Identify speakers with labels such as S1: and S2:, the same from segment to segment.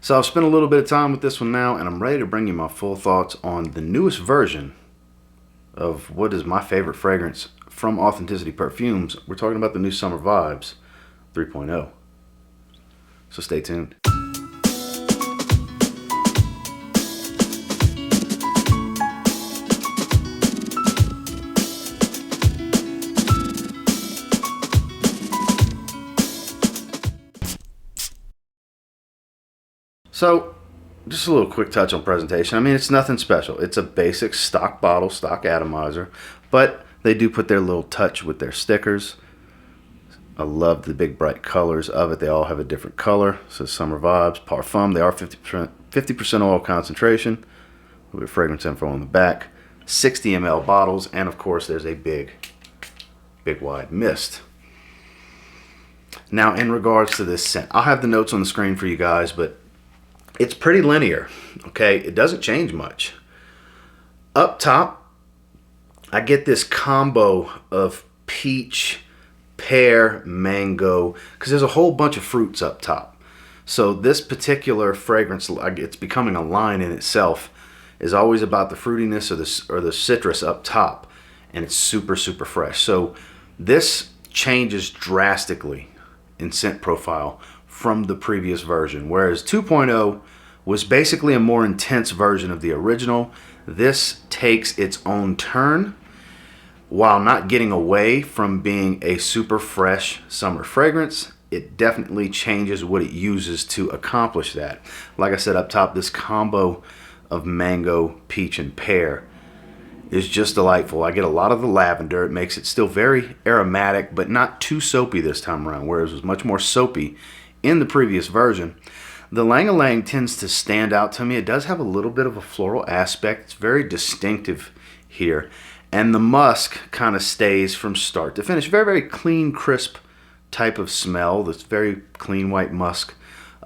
S1: So I've spent a little bit of time with this one now, and I'm ready to bring you my full thoughts on the newest version of what is my favorite fragrance from Authenticity Perfumes. We're talking about the new Summer Vibes 3.0. So stay tuned. So, just a little quick touch on presentation. I mean, it's nothing special. It's a basic stock bottle, stock atomizer, but they do put their little touch with their stickers. I love the big bright colors of it. They all have a different color. It says Summer Vibes, Parfum. They are 50% oil concentration. A little bit of fragrance info on the back. 60 ml bottles, and of course, there's a big wide mist. Now, in regards to this scent, I'll have the notes on the screen for you guys, but it's pretty linear, okay? It doesn't change much. Up top, I get this combo of peach, pear, mango, because there's a whole bunch of fruits up top. So this particular fragrance, it's becoming a line in itself, is always about the fruitiness or the citrus up top, and it's super, super fresh. So this changes drastically in scent profile from the previous version, whereas 2.0 was basically a more intense version of the original. This takes its own turn while not getting away from being a super fresh summer fragrance. It definitely changes what it uses to accomplish that. Like I said up top, this combo of mango, peach, and pear is just delightful. I get a lot of the lavender. It makes it still very aromatic, but not too soapy this time around, whereas it was much more soapy in the previous version. The Lang-a-Lang tends to stand out to me. It does have a little bit of a floral aspect. It's very distinctive here. And the musk kind of stays from start to finish. Very, very clean, crisp type of smell. That's very clean white musk.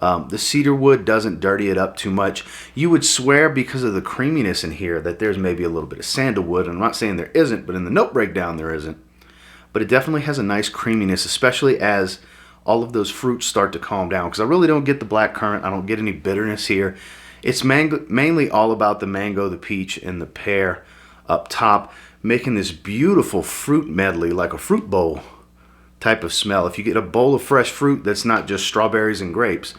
S1: The cedar wood doesn't dirty it up too much. You would swear because of the creaminess in here that there's maybe a little bit of sandalwood. I'm not saying there isn't, but in the note breakdown there isn't. But it definitely has a nice creaminess, especially as all of those fruits start to calm down, because I really don't get the black currant. I don't get any bitterness here. It's mainly all about the mango, the peach, and the pear up top, making this beautiful fruit medley, like a fruit bowl type of smell. If you get a bowl of fresh fruit that's not just strawberries and grapes,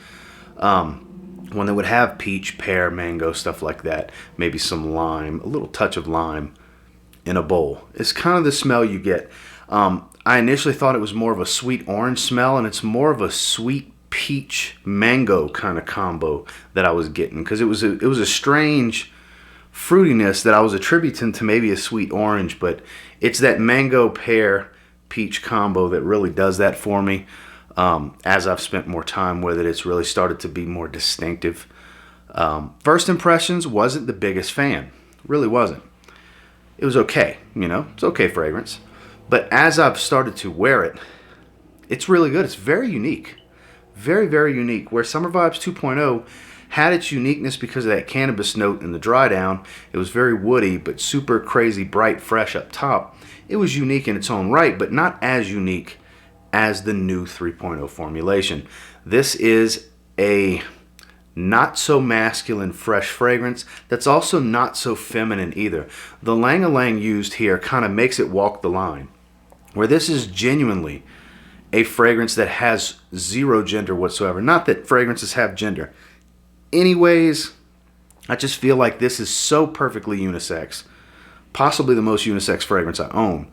S1: when they would have peach, pear, mango, stuff like that, maybe some lime, a little touch of lime in a bowl. It's kind of the smell you get. I initially thought it was more of a sweet orange smell, and it's more of a sweet peach mango kind of combo that I was getting, because it was a strange fruitiness that I was attributing to maybe a sweet orange, but it's that mango pear peach combo that really does that for me. As I've spent more time with it, it's really started to be more distinctive. First impressions, wasn't the biggest fan. Really wasn't. It was okay, it's okay fragrance. But as I've started to wear it, it's really good. It's very unique. Very, very unique. Where Summer Vibes 2.0 had its uniqueness because of that cannabis note in the dry down. It was very woody, but super crazy, bright, fresh up top. It was unique in its own right, but not as unique as the new 3.0 formulation. This is a not so masculine fresh fragrance that's also not so feminine either. The Lang-a-Lang used here kind of makes it walk the line, where this is genuinely a fragrance that has zero gender whatsoever. Not that fragrances have gender. Anyways, I just feel like this is so perfectly unisex. Possibly the most unisex fragrance I own,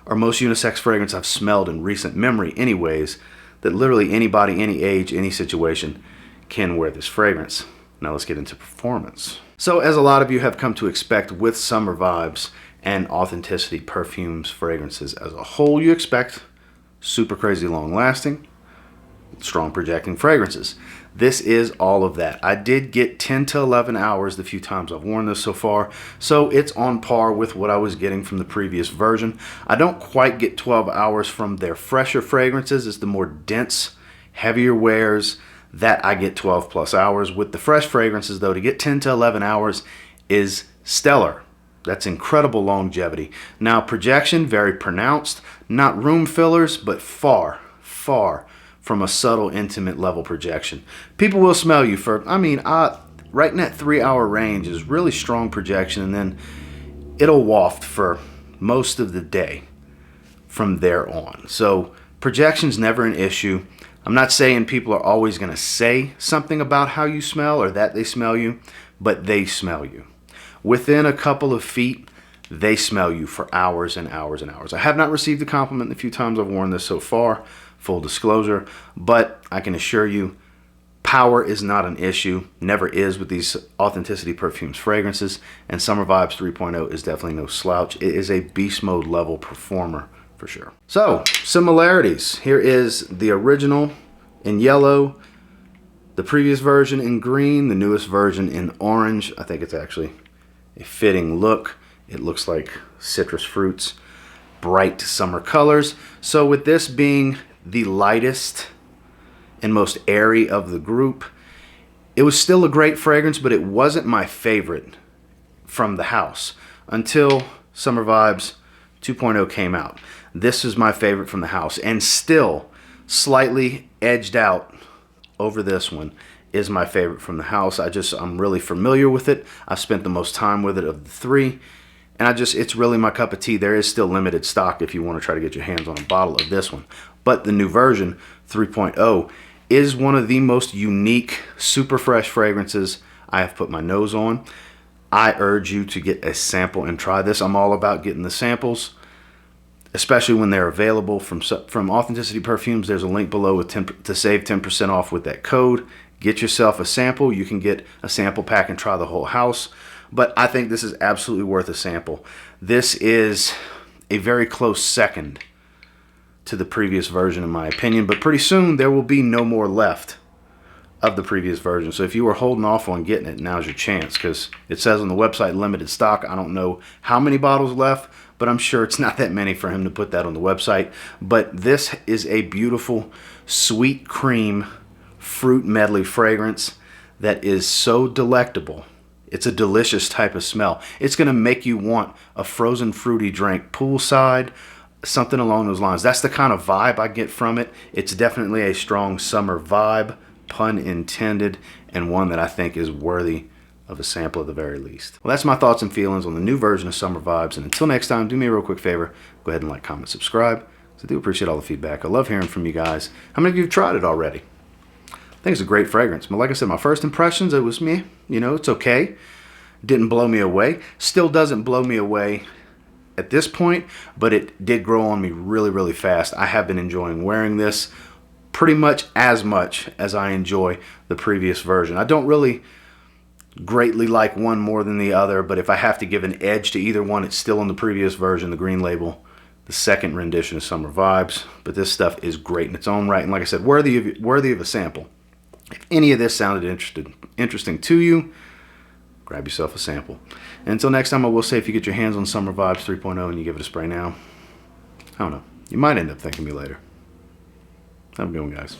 S1: or most unisex fragrance I've smelled in recent memory anyways, that literally anybody, any age, any situation can wear this fragrance. Now let's get into performance. So as a lot of you have come to expect with Summer Vibes and Authenticity Perfumes fragrances as a whole, you expect super crazy long lasting, strong projecting fragrances. This is all of that. I did get 10 to 11 hours the few times I've worn this so far, so it's on par with what I was getting from the previous version. I don't quite get 12 hours from their fresher fragrances. It's the more dense, heavier wears that I get 12 plus hours. With the fresh fragrances though, to get 10 to 11 hours is stellar. That's incredible longevity. Now projection, very pronounced, not room fillers, but far from a subtle, intimate level projection. People will smell you for, I mean, right in that 3-hour range is really strong projection, and then it'll waft for most of the day from there on. So projection's never an issue. I'm not saying people are always going to say something about how you smell or that they smell you, but they smell you. Within a couple of feet, they smell you for hours and hours and hours. I have not received a compliment in the few times I've worn this so far, full disclosure, but I can assure you, power is not an issue, never is with these Authenticity Perfumes fragrances, and Summer Vibes 3.0 is definitely no slouch. It is a beast mode level performer for sure. So, similarities. Here is the original in yellow, the previous version in green, the newest version in orange. I think it's actually a fitting look. It looks like citrus fruits, bright summer colors. So with this being the lightest and most airy of the group, it was still a great fragrance, but it wasn't my favorite from the house until Summer Vibes 2.0 came out. This is my favorite from the house, and still slightly edged out over this one is my favorite from the house. I'm really familiar with it. I've spent the most time with it of the three, and it's really my cup of tea. There is still limited stock if you want to try to get your hands on a bottle of this one. But the new version, 3.0, is one of the most unique, super fresh fragrances I have put my nose on. I urge you to get a sample and try this. I'm all about getting the samples, especially when they're available from Authenticity Perfumes. There's a link below to save 10% off with that code. Get yourself a sample. You can get a sample pack and try the whole house. But I think this is absolutely worth a sample. This is a very close second to the previous version in my opinion, but pretty soon there will be no more left of the previous version. So if you were holding off on getting it, now's your chance, because it says on the website limited stock. I don't know how many bottles left, but I'm sure it's not that many for him to put that on the website. But this is a beautiful sweet cream fruit medley fragrance that is so delectable. It's a delicious type of smell. It's going to make you want a frozen fruity drink poolside, something along those lines. That's the kind of vibe I get from it. It's definitely a strong summer vibe, pun intended, and one that I think is worthy of a sample at the very least. Well, that's my thoughts and feelings on the new version of Summer Vibes. And until next time, do me a real quick favor. Go ahead and like, comment, subscribe. I do appreciate all the feedback. I love hearing from you guys. How many of you have tried it already? I think it's a great fragrance. But like I said, my first impressions, it was meh. You know, it's okay. Didn't blow me away. Still doesn't blow me away at this point, but it did grow on me really, really fast. I have been enjoying wearing this pretty much as I enjoy the previous version. I don't really greatly like one more than the other, but if I have to give an edge to either one, it's still in the previous version, the green label, the second rendition of Summer Vibes. But this stuff is great in its own right, and like I said, worthy of a sample. If any of this sounded interesting to you, grab yourself a sample. And until next time, I will say, if you get your hands on Summer Vibes 3.0 and you give it a spray now, I don't know, you might end up thanking me later. Have a good one, guys.